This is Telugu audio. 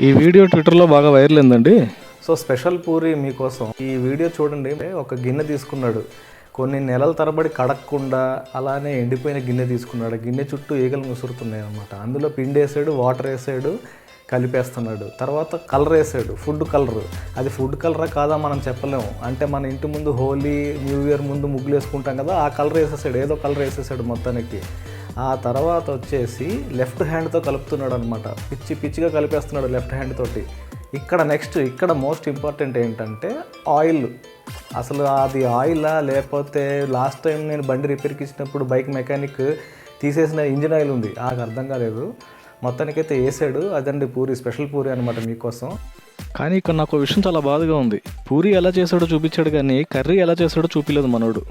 ఈ వీడియో ట్విట్టర్లో బాగా వైరల్ అయిందండి. సో స్పెషల్ పూరి మీకోసం ఈ వీడియో చూడండి. ఒక గిన్నె తీసుకున్నాడు, కొన్ని నెలల తరబడి కడగకుండా అలానే ఎండిపోయిన గిన్నె తీసుకున్నాడు. గిన్నె చుట్టూ ఈగలు ముసురుతున్నాయి అన్నమాట. అందులో పిండి వేసాడు, వాటర్ వేసాడు, కలిపేస్తున్నాడు. తర్వాత కలర్ వేసాడు, ఫుడ్ కలర్. అది ఫుడ్ కలరా కాదా మనం చెప్పలేము. అంటే మన ఇంటి ముందు హోలీ న్యూ ఇయర్ ముందు ముగ్గులు వేసుకుంటాం కదా, ఆ కలర్ వేసేసాడు, ఏదో కలర్ వేసేసాడు మొత్తానికి. ఆ తర్వాత వచ్చేసి లెఫ్ట్ హ్యాండ్తో కలుపుతున్నాడు అనమాట. పిచ్చిగా కలిపేస్తున్నాడు లెఫ్ట్ హ్యాండ్ తోటి. ఇక్కడ మోస్ట్ ఇంపార్టెంట్ ఏంటంటే ఆయిల్. అసలు అది ఆయిలా లేకపోతే లాస్ట్ టైం నేను బండి రిపేర్కి ఇచ్చినప్పుడు బైక్ మెకానిక్ తీసేసిన ఇంజిన్ ఆయిల్ ఉంది, నాకు అర్థం కాలేదు. మొత్తానికైతే వేసాడు. అదండి పూరి, స్పెషల్ పూరి అనమాట మీకోసం. కానీ ఇక్కడ నాకు విషయం చాలా బాధగా ఉంది. పూరి ఎలా చేశాడో చూపించాడు కానీ కర్రీ ఎలా చేశాడో చూపించలేదు మనోడు.